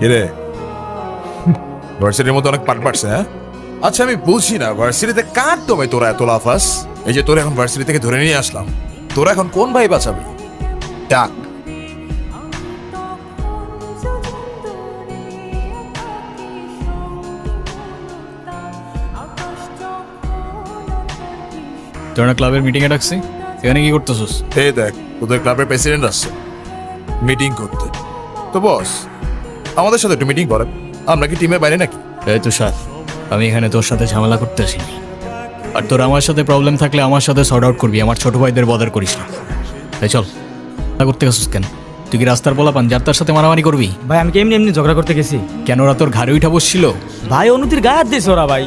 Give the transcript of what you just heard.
কিরে ভার্সিটির মধ্যে অনেক পাট পাটছে, হ্যাঁ? আচ্ছা আমি বুঝি না ভার্সিটিতে কার দমে তোরা এত লাফাস? এই যে তোরা এখন ভার্সিটি থেকে ধরে নিয়ে আসলাম, তোরা এখন কোন ভাই বাঁচাবি? ডাক। তোরা ক্লাবের মিটিংয়ে ডাকছি, এখানে কি করতেছিস? এই দেখ তোদের ক্লাবের প্রেসিডেন্ট আসছে মিটিং করতে। তো বস আমাদের সাথে একটু মিটিং করে, আমরা কি টিমের বাইরে নাকি? এই তুষার, আমি এখানে তোর সাথে ঝামেলা করতে আসিনি। আর তোর আমার সাথে প্রবলেম থাকলে আমার সাথে সর্ট আউট করবি, আমার ছোট ভাইদের বদার করিস না। এই চল, তা করতে গেছিস কেন? তুই কি রাস্তার বলা পান যার তার সাথে মারামারি করবি? ভাই আমি কি এমনি এমনি ঝগড়া করতে গেছি? কেন ওরা তোর ঘাড়ে উঠা বসছিল? ভাই অনুতির গায়ে হাত দিয়েছে ওরা ভাই।